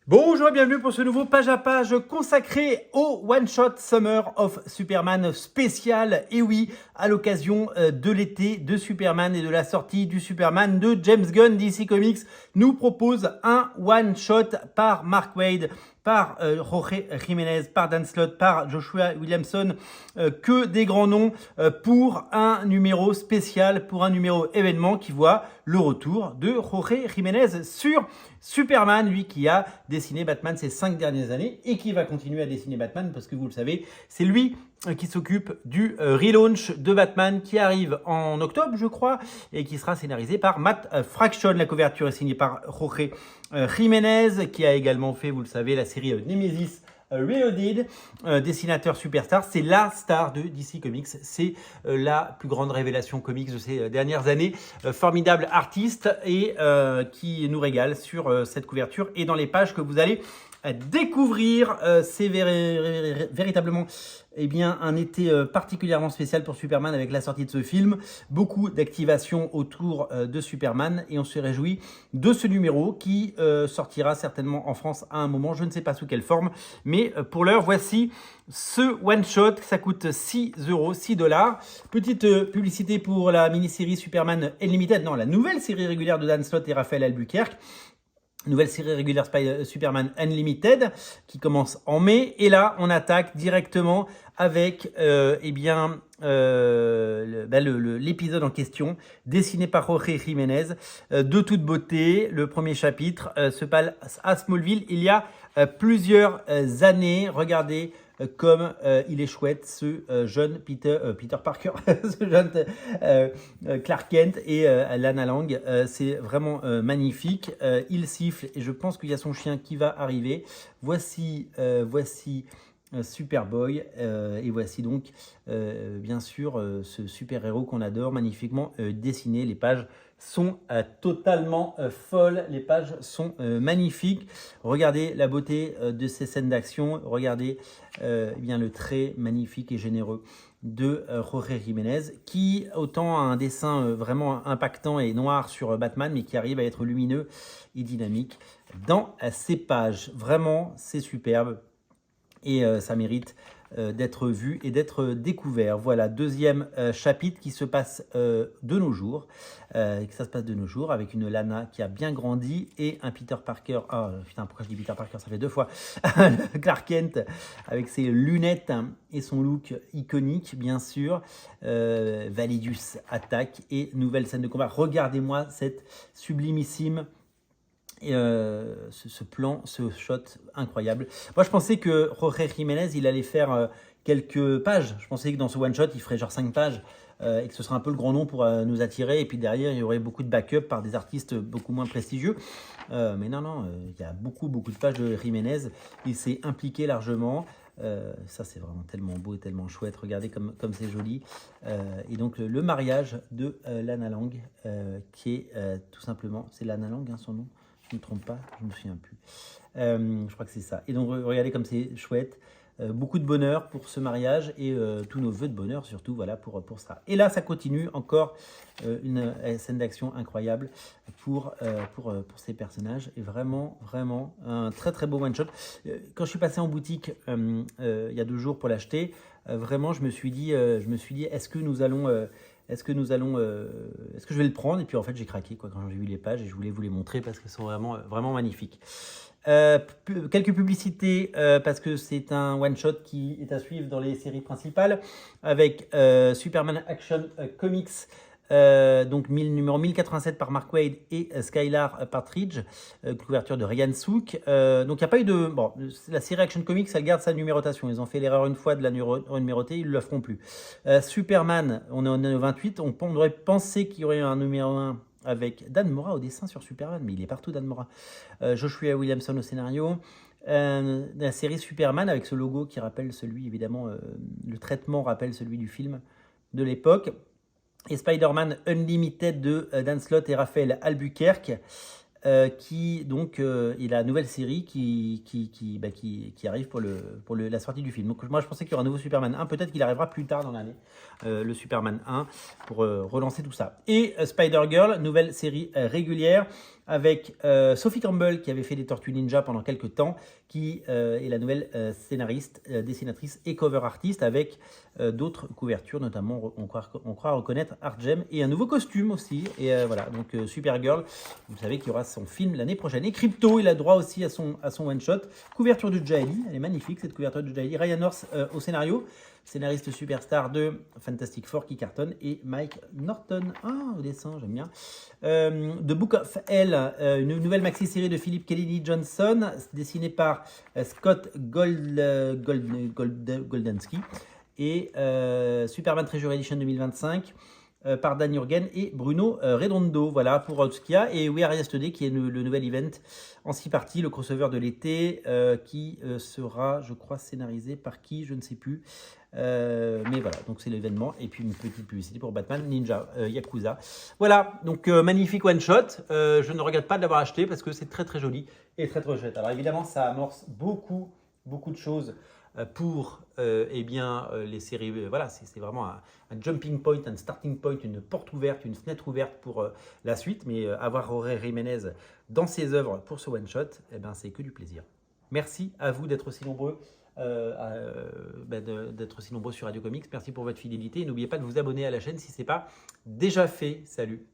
Bonjour et bienvenue pour ce nouveau page à page consacré au One Shot Summer of Superman spécial. Et oui, à l'occasion de l'été de Superman et de la sortie du Superman de James Gunn, DC Comics nous propose un One Shot par Mark Waid, par Jorge Jiménez, par Dan Slott, par Joshua Williamson, que des grands noms pour un numéro spécial, pour un numéro événement qui voit le retour de Jorge Jiménez sur Superman, lui qui a dessiné Batman ces 5 dernières années et qui va continuer à dessiner Batman parce que vous le savez, c'est lui qui s'occupe du relaunch de Batman qui arrive en octobre, je crois, et qui sera scénarisé par Matt Fraction. La couverture est signée par Jorge Jiménez, qui a également fait, vous le savez, la série Nemesis Reloaded, dessinateur superstar. C'est la star de DC Comics. C'est la plus grande révélation comics de ces dernières années. Formidable artiste et qui nous régale sur cette couverture et dans les pages que vous allez découvrir. C'est véritablement un été particulièrement spécial pour Superman avec la sortie de ce film. Beaucoup d'activations autour de Superman et on se réjouit de ce numéro qui sortira certainement en France à un moment. Je ne sais pas sous quelle forme, mais pour l'heure, voici ce one-shot. Ça coûte 6 €, 6 $. Petite publicité pour la mini-série Superman Unlimited, non, la nouvelle série régulière de Dan Slott et Raphaël Albuquerque. Nouvelle série régulière Superman Unlimited qui commence en mai. Et là, on attaque directement avec l'épisode en question, dessiné par Jorge Jiménez, de toute beauté. Le premier chapitre se passe à Smallville il y a plusieurs années. Regardez comme il est chouette, ce jeune Peter Parker, ce jeune Clark Kent et Lana Lang. C'est vraiment magnifique. Il siffle et je pense qu'il y a son chien qui va arriver. Voici Superboy et voici donc bien sûr ce super-héros qu'on adore, magnifiquement dessiné. Les pages sont totalement folles, les pages sont magnifiques. Regardez la beauté de ces scènes d'action, regardez le trait magnifique et généreux de Jorge Jiménez qui autant a un dessin vraiment impactant et noir sur Batman mais qui arrive à être lumineux et dynamique dans ses pages. Vraiment, c'est superbe. Et ça mérite d'être vu et d'être découvert. Voilà, deuxième chapitre qui se passe de nos jours. Ça se passe de nos jours avec une Lana qui a bien grandi et un Peter Parker. Ah putain, pourquoi je dis Peter Parker? Ça fait 2 fois. Clark Kent avec ses lunettes et son look iconique, bien sûr. Validus attaque et nouvelle scène de combat. Regardez-moi cette sublimissime. Et ce plan, ce shot incroyable. Moi, je pensais que Jorge Jiménez, il allait faire quelques pages. Je pensais que dans ce one-shot, il ferait genre 5 pages et que ce serait un peu le grand nom pour nous attirer. Et puis derrière, il y aurait beaucoup de backup par des artistes beaucoup moins prestigieux. Mais non, il y a beaucoup de pages de Jiménez. Il s'est impliqué largement. Ça, c'est vraiment tellement beau et tellement chouette. Regardez comme c'est joli. Et donc, le mariage de Lana Lang, qui est tout simplement... C'est Lana Lang, hein, son nom? Je ne me trompe pas, je ne me souviens plus. Je crois que c'est ça. Et donc, regardez comme c'est chouette. Beaucoup de bonheur pour ce mariage et tous nos vœux de bonheur, surtout, voilà, pour ça. Et là, ça continue. Encore une scène d'action incroyable pour ces personnages. Et vraiment, un très beau one-shot. Quand je suis passé en boutique il y a 2 jours pour l'acheter, vraiment, je me suis dit, est-ce que je vais le prendre? Et puis en fait, j'ai craqué quand j'ai vu les pages et je voulais vous les montrer parce qu'elles sont vraiment magnifiques. Quelques publicités parce que c'est un one-shot qui est à suivre dans les séries principales avec Superman Action Comics. Donc numéro 1087 par Mark Waid et Skylar Partridge, couverture de Ryan Sook. Donc il n'y a pas eu de... Bon, la série Action Comics, elle garde sa numérotation. Ils ont fait l'erreur une fois de la numéroter, ils ne le feront plus. Superman, on est au 28, on aurait pensé qu'il y aurait un numéro 1 avec Dan Mora au dessin sur Superman, mais il est partout Dan Mora. Joshua Williamson au scénario. La série Superman avec ce logo qui rappelle celui, évidemment, le traitement rappelle celui du film de l'époque. Et Spider-Man Unlimited de Dan Slott et Raphaël Albuquerque, qui donc est la nouvelle série qui arrive pour la sortie du film. Donc moi je pensais qu'il y aura un nouveau Superman 1, peut-être qu'il arrivera plus tard dans l'année, le Superman 1, pour relancer tout ça. Et Spider-Girl, nouvelle série régulière, avec Sophie Campbell qui avait fait les Tortues Ninja pendant quelques temps, qui est la nouvelle scénariste, dessinatrice et cover artiste avec d'autres couvertures, notamment on croit reconnaître Art Gem et un nouveau costume aussi. Et voilà, donc Supergirl, vous savez qu'il y aura son film l'année prochaine. Et Crypto, il a droit aussi à son one-shot. Couverture de Jaeli, elle est magnifique cette couverture de Jaeli. Ryan North au scénario, scénariste superstar de Fantastic Four qui cartonne, et Mike Norton au dessin, j'aime bien. The Book of Hell, une nouvelle maxi-série de Philip Kennedy Johnson, dessinée par Scott Goldansky, et Superman Treasure Edition 2025 par Dan Jurgen et Bruno Redondo. Voilà pour ce qu'il y a. Et We Are Yesterday, qui est le nouvel event en 6 parties, le crossover de l'été, qui sera, je crois, scénarisé par qui, je ne sais plus. Mais voilà, donc c'est l'événement. Et puis une petite publicité pour Batman Ninja Yakuza. Voilà, donc magnifique one shot. Je ne regrette pas de l'avoir acheté parce que c'est très très joli et très très chouette. Alors évidemment, ça amorce beaucoup de choses pour les séries. Voilà, c'est vraiment un jumping point, un starting point, une porte ouverte, une fenêtre ouverte pour la suite. Mais avoir Jorge Jiménez dans ses œuvres pour ce one shot, c'est que du plaisir. Merci à vous d'être aussi nombreux. D'être aussi nombreux sur Radio Comics. Merci pour votre fidélité et n'oubliez pas de vous abonner à la chaîne si ce n'est pas déjà fait. Salut!